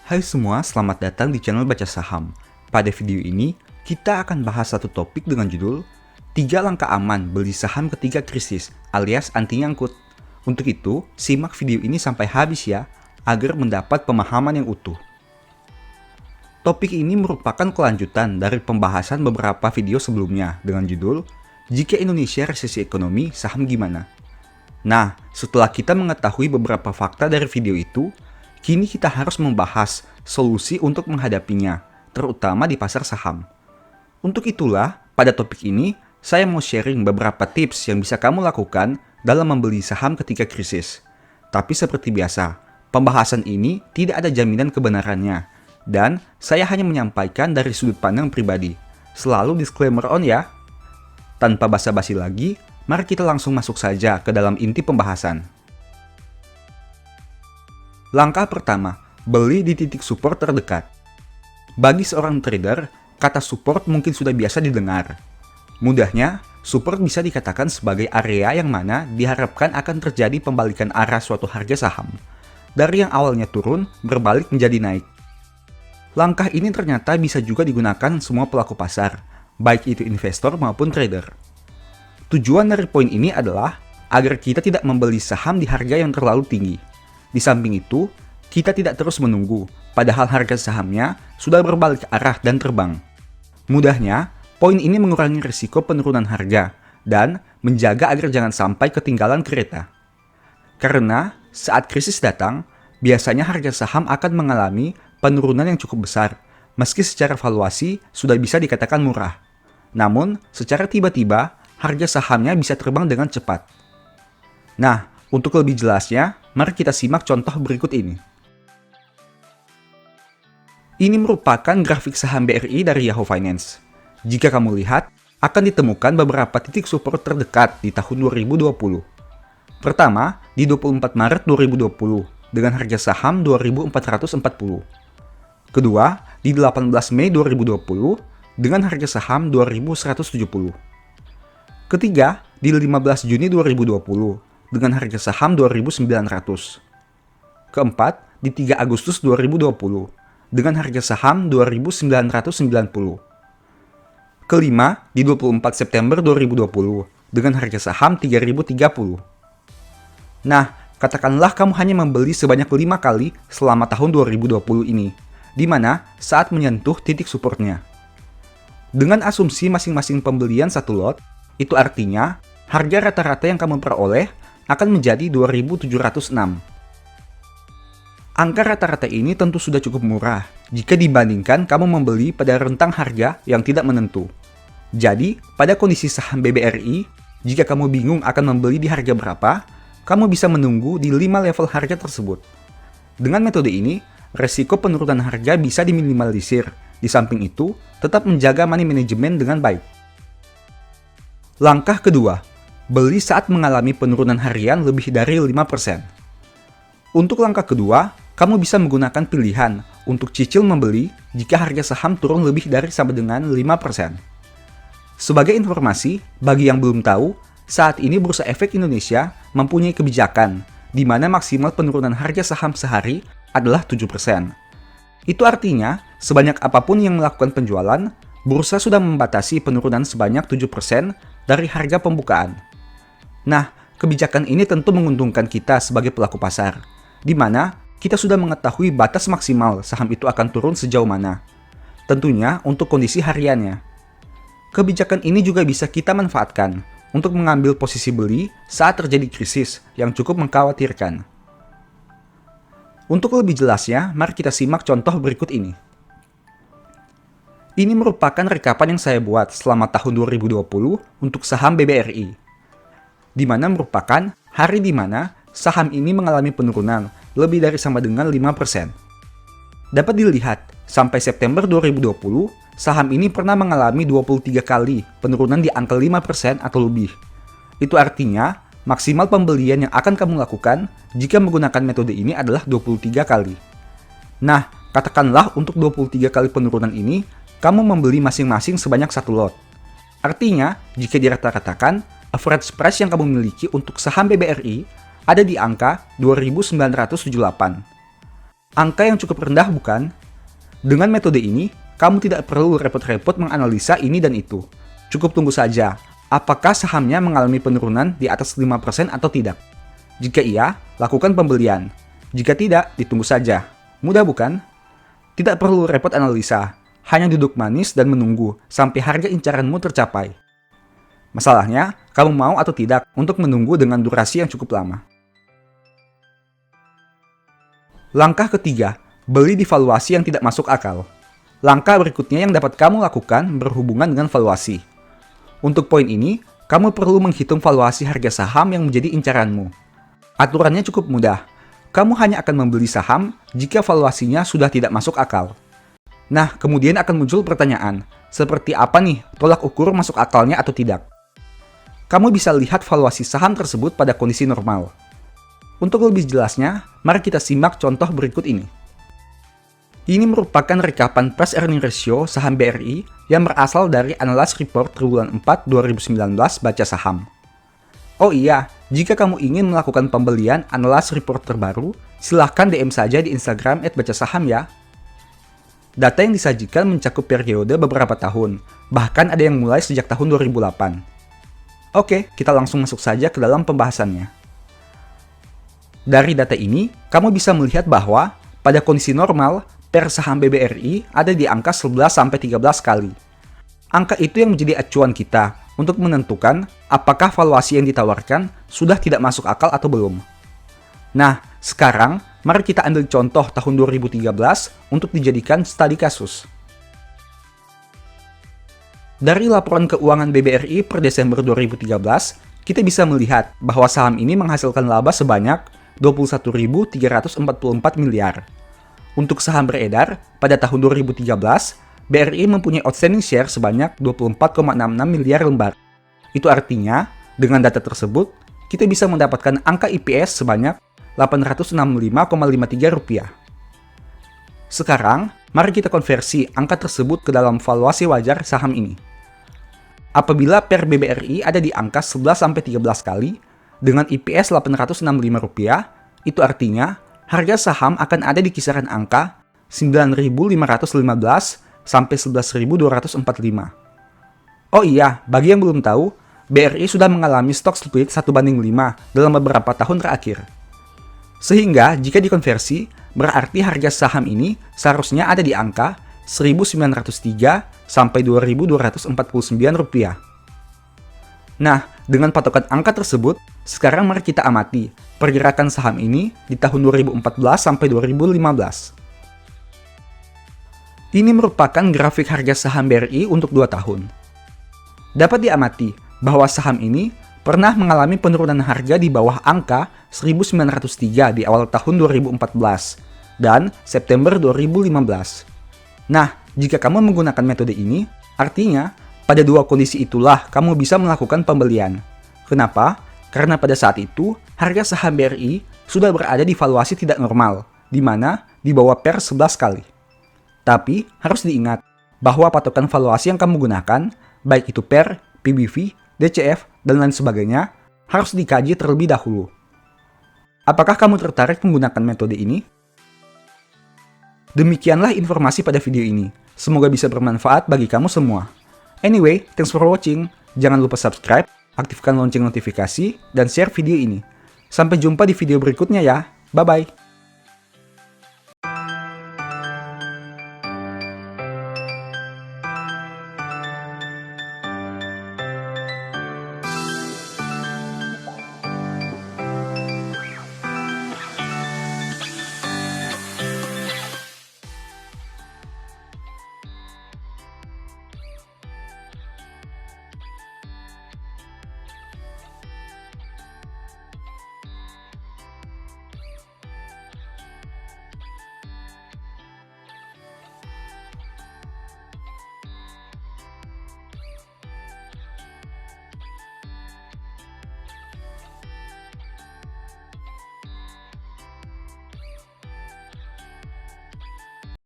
Hai semua, selamat datang di channel Baca Saham. Pada video ini, kita akan bahas satu topik dengan judul 3 langkah aman beli saham ketika krisis alias anti nyangkut. Untuk itu, simak video ini sampai habis ya, agar mendapat pemahaman yang utuh. Topik ini merupakan kelanjutan dari pembahasan beberapa video sebelumnya dengan judul Jika Indonesia Resesi Ekonomi, Saham Gimana? Nah, setelah kita mengetahui beberapa fakta dari video itu, kini kita harus membahas solusi untuk menghadapinya, terutama di pasar saham. Untuk itulah, pada topik ini, saya mau sharing beberapa tips yang bisa kamu lakukan dalam membeli saham ketika krisis. Tapi seperti biasa, pembahasan ini tidak ada jaminan kebenarannya, dan saya hanya menyampaikan dari sudut pandang pribadi. Selalu disclaimer on ya. Tanpa basa-basi lagi, mari kita langsung masuk saja ke dalam inti pembahasan. Langkah pertama, beli di titik support terdekat. Bagi seorang trader, kata support mungkin sudah biasa didengar. Mudahnya, support bisa dikatakan sebagai area yang mana diharapkan akan terjadi pembalikan arah suatu harga saham. Dari yang awalnya turun, berbalik menjadi naik. Langkah ini ternyata bisa juga digunakan semua pelaku pasar, baik itu investor maupun trader. Tujuan dari poin ini adalah agar kita tidak membeli saham di harga yang terlalu tinggi. Di samping itu, kita tidak terus menunggu, padahal harga sahamnya sudah berbalik arah dan terbang. Mudahnya, poin ini mengurangi risiko penurunan harga dan menjaga agar jangan sampai ketinggalan kereta. Karena saat krisis datang, biasanya harga saham akan mengalami penurunan yang cukup besar, meski secara valuasi sudah bisa dikatakan murah. Namun, secara tiba-tiba, harga sahamnya bisa terbang dengan cepat. Nah, untuk lebih jelasnya, mari kita simak contoh berikut ini. Ini merupakan grafik saham BRI dari Yahoo Finance. Jika kamu lihat, akan ditemukan beberapa titik support terdekat di tahun 2020. Pertama, di 24 Maret 2020 dengan harga saham 2.440. Kedua, di 18 Mei 2020 dengan harga saham 2.170. Ketiga, di 15 Juni 2020 dengan harga saham 2.900. Keempat, di 3 Agustus 2020 dengan harga saham 2.990. Kelima, di 24 September 2020 dengan harga saham 3.030. Nah, katakanlah kamu hanya membeli sebanyak 5 kali selama tahun 2020 ini, di mana saat menyentuh titik supportnya. Dengan asumsi masing-masing pembelian satu lot, itu artinya harga rata-rata yang kamu peroleh akan menjadi 2.706. Angka rata-rata ini tentu sudah cukup murah jika dibandingkan kamu membeli pada rentang harga yang tidak menentu. Jadi, pada kondisi saham BBRI, jika kamu bingung akan membeli di harga berapa, kamu bisa menunggu di 5 level harga tersebut. Dengan metode ini, resiko penurunan harga bisa diminimalisir. Di samping itu, tetap menjaga money management dengan baik. Langkah kedua, beli saat mengalami penurunan harian lebih dari 5%. Untuk langkah kedua, kamu bisa menggunakan pilihan untuk cicil membeli jika harga saham turun lebih dari sampai dengan 5%. Sebagai informasi, bagi yang belum tahu, saat ini Bursa Efek Indonesia mempunyai kebijakan di mana maksimal penurunan harga saham sehari adalah 7%. Itu artinya, sebanyak apapun yang melakukan penjualan, bursa sudah membatasi penurunan sebanyak 7% dari harga pembukaan. Nah, kebijakan ini tentu menguntungkan kita sebagai pelaku pasar, di mana kita sudah mengetahui batas maksimal saham itu akan turun sejauh mana. Tentunya untuk kondisi hariannya. Kebijakan ini juga bisa kita manfaatkan untuk mengambil posisi beli saat terjadi krisis yang cukup mengkhawatirkan. Untuk lebih jelasnya, mari kita simak contoh berikut ini. Ini merupakan rekapan yang saya buat selama tahun 2020 untuk saham BBRI, di mana merupakan hari di mana saham ini mengalami penurunan lebih dari sama dengan 5%. Dapat dilihat, sampai September 2020, saham ini pernah mengalami 23 kali penurunan di angka 5% atau lebih. Itu artinya, maksimal pembelian yang akan kamu lakukan jika menggunakan metode ini adalah 23 kali. Nah, katakanlah untuk 23 kali penurunan ini, kamu membeli masing-masing sebanyak 1 lot. Artinya, jika dirata-ratakan, average price yang kamu miliki untuk saham BBRI ada di angka 2.978. Angka yang cukup rendah bukan? Dengan metode ini, kamu tidak perlu repot-repot menganalisa ini dan itu. Cukup tunggu saja, apakah sahamnya mengalami penurunan di atas 5% atau tidak. Jika iya, lakukan pembelian. Jika tidak, ditunggu saja. Mudah bukan? Tidak perlu repot analisa, hanya duduk manis dan menunggu sampai harga incaranmu tercapai. Masalahnya, kamu mau atau tidak untuk menunggu dengan durasi yang cukup lama. Langkah ketiga, beli di valuasi yang tidak masuk akal. Langkah berikutnya yang dapat kamu lakukan berhubungan dengan valuasi. Untuk poin ini, kamu perlu menghitung valuasi harga saham yang menjadi incaranmu. Aturannya cukup mudah. Kamu hanya akan membeli saham jika valuasinya sudah tidak masuk akal. Nah, kemudian akan muncul pertanyaan, seperti apa nih tolak ukur masuk akalnya atau tidak? Kamu bisa lihat valuasi saham tersebut pada kondisi normal. Untuk lebih jelasnya, mari kita simak contoh berikut ini. Ini merupakan rekapan price earning ratio saham BRI yang berasal dari Analyst Report triwulan 4 2019 baca saham. Oh iya, jika kamu ingin melakukan pembelian Analyst Report terbaru, silahkan DM saja di Instagram @bacasaham ya. Data yang disajikan mencakup periode beberapa tahun, bahkan ada yang mulai sejak tahun 2008. Oke, kita langsung masuk saja ke dalam pembahasannya. Dari data ini, kamu bisa melihat bahwa pada kondisi normal, PER saham BBRI ada di angka 11-13 kali. Angka itu yang menjadi acuan kita untuk menentukan apakah valuasi yang ditawarkan sudah tidak masuk akal atau belum. Nah, sekarang mari kita ambil contoh tahun 2013 untuk dijadikan studi kasus. Dari laporan keuangan BBRI per Desember 2013, kita bisa melihat bahwa saham ini menghasilkan laba sebanyak 21.344 miliar. Untuk saham beredar, pada tahun 2013, BRI mempunyai outstanding share sebanyak 24,66 miliar lembar. Itu artinya, dengan data tersebut, kita bisa mendapatkan angka EPS sebanyak Rp865,53. Sekarang, mari kita konversi angka tersebut ke dalam valuasi wajar saham ini. Apabila PER BBRI ada di angka 11-13 kali, dengan EPS Rp865, itu artinya harga saham akan ada di kisaran angka 9.515 sampai 11.245. Oh iya, bagi yang belum tahu, BRI sudah mengalami stock split 1:5 dalam beberapa tahun terakhir. Sehingga jika dikonversi, berarti harga saham ini seharusnya ada di angka 1.903 sampai 2.249 rupiah. Nah, dengan patokan angka tersebut, sekarang mari kita amati pergerakan saham ini di tahun 2014 sampai 2015. Ini merupakan grafik harga saham BRI untuk 2 tahun. Dapat diamati bahwa saham ini pernah mengalami penurunan harga di bawah angka 1903 di awal tahun 2014 dan September 2015. Nah, jika kamu menggunakan metode ini, artinya pada dua kondisi itulah kamu bisa melakukan pembelian. Kenapa? Karena pada saat itu, harga saham BRI sudah berada di valuasi tidak normal, di mana di bawah PER 11 kali. Tapi, harus diingat bahwa patokan valuasi yang kamu gunakan, baik itu PER, PBV, DCF, dan lain sebagainya, harus dikaji terlebih dahulu. Apakah kamu tertarik menggunakan metode ini? Demikianlah informasi pada video ini. Semoga bisa bermanfaat bagi kamu semua. Anyway, thanks for watching. Jangan lupa subscribe, aktifkan lonceng notifikasi, dan share video ini. Sampai jumpa di video berikutnya ya. Bye-bye.